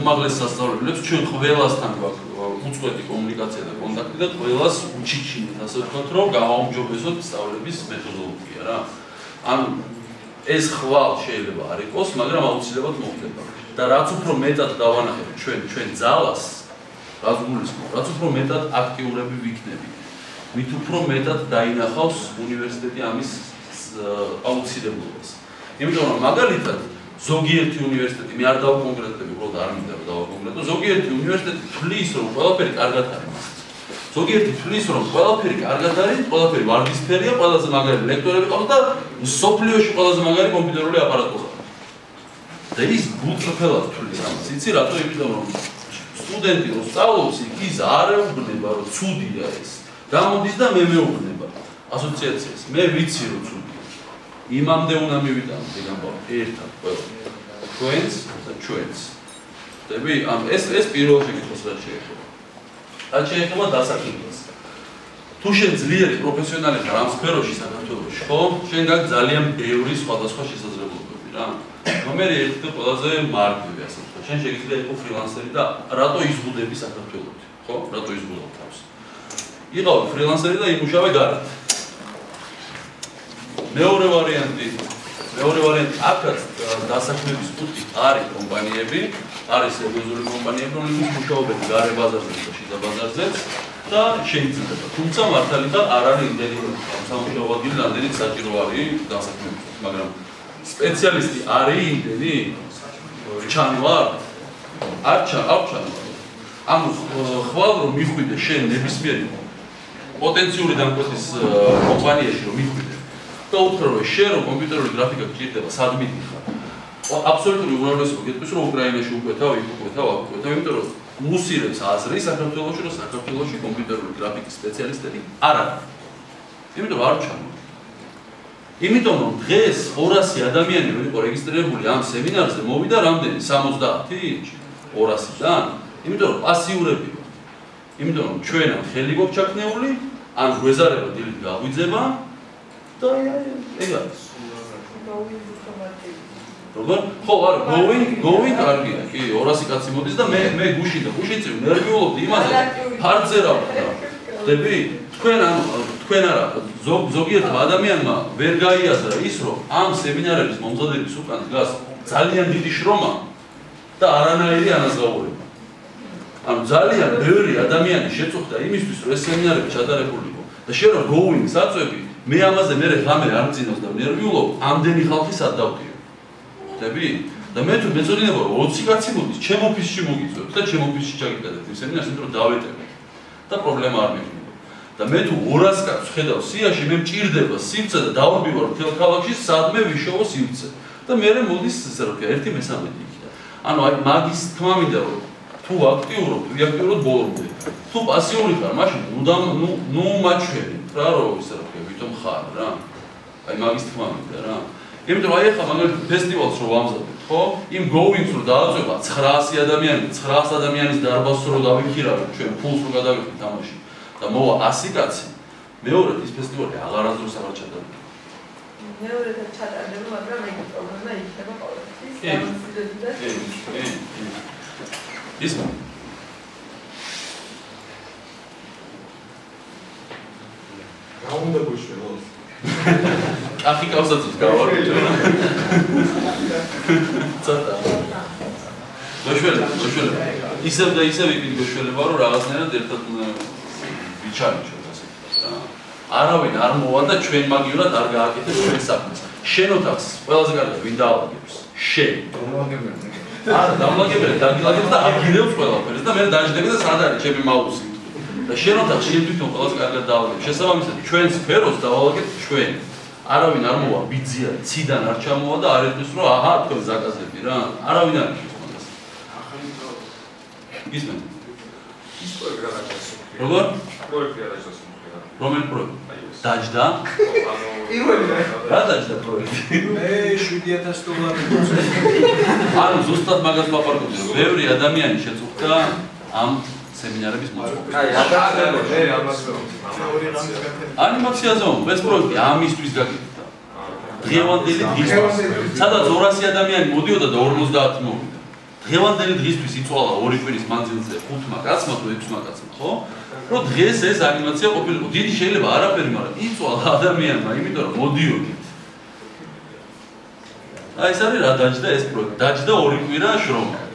უმაღლეს სასწავლებლებს ჩვენ ყველასთან გვაქვს უწყვეტი კომუნიკაცია და კონტაქტი და ყველას უჩიჩინეთ, ასე ვთქვათ, რომ გავაუმჯობესოთ სწავლების მეთოდოლოგია რა. ანუ ეს ხვალ შეიძლება არ იყოს, მაგრამ აუცილებლად მოხდება. და რაც უფრო მეტად დავანახებთ ჩვენ ძალას, რაც გულისხმობს, რაც უფრო მეტად აქტიურები ვიქნებით, მით უფრო მეტად დაინახავს უნივერსიტეტი ამის აუცილებლობას. იმიტომ რომ მაგალითად ზოგიერთი უნივერსიტეტი, მე არ დავკონკრეტებ, უბრალოდ არ მინდა რომ დავკონკრეტო, ზოგიერთი უნივერსიტეტი თვლის რომ ყველაფერი კარგად არის. ზოგიერთი თვლის რომ ყველაფერი კარგად არის, ყველაფერი ვარდისფერია, ყველაზე მაგარი ლექტორები ყავს და სოფლიოში ყველაზე მაგარი კომპიუტერული აპარატურა. და ის გულწრფელად თვლის ამას. იცი რატო? იმიტომ რომ სტუდენტი რო სწავლობს, ის არ ეუბნება რომ ცუდია ეს. გამოდის და მე მეუბნება ასოციაციას. მე ვიცი რომ ცუდია. იმამდე უნდა მივიტანოთ ეგ ამბავი ერთად ყველა. ჩვენს. ხდები? ეს პირველ შეკითხვას რაც შეეხება. რაც შეეხება დასაქმებას. თუ შენ ძლიერი პროფესიონალი ხარ ამ სფეროში საქართველოში, ხო? შენ გაქვს ძალიან ბევრი სხვადასხვა შესაძლებლობები რა. ნომერი 1 და ყველაზე მარკები ასე ვთქვათ. შენ შეგიძლია იყო ფრილანსერი და რატო იზღუდები საქართველოში, ხო? რატო იზღუდებ თავს? იყავი ფრილანსერი და იმუშავე გარეთ. მეორე ვარიანტი აქაც დასაქმების კუთხით არის კომპანიები, არის სერიოზული კომპანიები, რომლებიც მუშაობენ გარე ბაზარზე და შიდა ბაზარზეც და შეიძლება. თუმცა მართალია არ არის იმდენი სამუშაო ადგილი, რამდენიც საჭირო არის დასაქმებისთვის, მაგრამ სპეციალისტი არის იმდენი ჩანვარ? არ ჩანვარ. ანუ ხვალ რომ მიხვიდე შენ ნებისმიერი პოტენციური დამკვეთის კომპანიაში რომ მიხვიდე და უთხრა რომ შენ რომ კომპიუტერული გრაფიკა გჭირდება, სად მიდიხარ? აბსოლუტური უმრავლესობა გეტყვის რომ უკრაინაში უკვეთავ, იმიტომ რომ მუსირებს აზრი საქართველოში, რომ საქართველოში კომპიუტერული გრაფიკის სპეციალისტები არ არის. იმიტომ რომ არ ჩანვარ. იმიტომ რომ დღეს 200 ადამიანი რომ იყო რეგისტრირებული ამ სემინარზე, მოვიდა რამდენი? 70? 200-დან? იმიტომ რომ პასიურები ვართ. იმიტომ რომ ჩვენ ამ ხელი გვაქვს ჩაქნეული, ან გვეზარება დილით გაგვიძება და ეგ არის. როგორ? ხო, არ going კარგია. კი, 200 კაცი მოდის და მე გუშინ და გუშინწევ ნერვიულობდი იმაზე. ფარზე რა ვქნა. ხდები? თქვენ არა, ზოგიერთ ადამიანმა ვერ გაიაზრა ის, რომ ამ სემინარების მომზადების უკან დგას ძალიან დიდი შრომა და არანაირი ანაზღაურება. ანუ ძალიან ბევრი ადამიანი შეწუხდა იმისთვის, რომ ეს სემინარები ჩატარებულიყო. და შენ რომ going-ს აწვევი, მე ამაზე მე ღამე არ მძინავს და ნერვიულობ, ამდენი ხალხი სად დავდიო. ხდები? და მე თუ მეწოდინება რომ 20 კაცი მოდის, ჩემ ოფისში მოგიწევთ და ჩემ ოფისში ჩაგიკადეთ იმ სემინარს, იმიტომ რომ დავეტევი. და პრობლემა არ მექნება. და მე თუ 200 კაცს ხედავ სიაში, მე მჭირდება სივრცე და დავარბივარ მთელ ქალაქში სადმე ვიშოვო სივრცე. და მე მოდის ესე რომ 1/13 იქ. ანუ აი მაგის თქმა მინდა რომ თუ აქტიურობ ბოლომდე. თუ პასიური ხარ, მაშინ ნუ მაჩვენი რა რომ ისე რა ქვია, ვითომ ხარ რა. აი მაგის თქმა მინდა რა. იმიტომ რომ აი ახლა მაგალითად ფესტივალს რო ვამზადებ, ხო? იმ going-ს რო დააწვევა 900 ადამიანი, 900 ადამიანის დარბაზს რო დავიქირავებ, ჩვენ ფულს რო გადავიხდით ამაში. და მოვა 100 კაცი, მეორედ ის ფესტივალი აღარასდროს აღარ ჩატარდება. მეორედ ჩატარდება, მაგრამ ეგ პრობლემა იქნება ყოველთვის. კი. ის რა უნდა გუშველოს? კახი კავსაც გავარჯო. ცოტა. გუშველე. ისევ და ისევ იქით გუშველება, რომ რაღაცნაირად ერთად ვიჩარიჩოთ ასე რა. არავინ არ მოვა და ჩვენ მაგივრად არ გააკეთეთ ჩვენ საქმეს. შენ ოთახს ყველაზე კარგად ვინ დაალაგებს? შენ. არა, დამლაგებელი დაგილაგებს და აგირებს ყველაფერს და მე დაждები და სად არის ჩემი მაუსი. და შენ ოთახს შენ თვითონ ყველაზე კარგად დაალაგებ. შესაბამისად, ჩვენ სფეროს დავალაგებთ ჩვენ. არავინ არ მოვა ბიძია, ციდან არ ჩამოვა და არ ეტყვის რომ აჰა, თქვენ ზაკაზები რა. არავინ არ იტყვის მაგას. ისმენ. ის პროექტი რა გასულ. როგორ? პროექტი რა გასულ. რომელი პროექტი? დაჯდა? პირველი რა დაჯდა პროექტი? მე 7000 დოლარი. ანუ ზუსტად მაგას ვაპარაკობდი, რომ ბევრი ადამიანი შეწუხდა ამ სემინარების მოწვევას. აი, აკადემია, მე ამას ანიმაციაზე ეს პროექტი ამისთვის გაკეთდა. დღევანდელი დღის. სადაც 200 ადამიანი მოდიოდა და 50 მოვიდა. დღევანდელი დღისთვის იწვალა 2 კვირის მანძილზე 5-მა კაცმა თუ 6-მა კაცმა, ხო? რომ დღეს ეს ანიმაცია ყოფილიყო. დიდი შეიძლება არაფერი, მაგრამ იწვალა ადამიანმა, იმიტომ რომ მოდიოდით. აი ეს არის რა დაჯდა ეს პროექტი. დაჯდა 2 კვირა შრომა.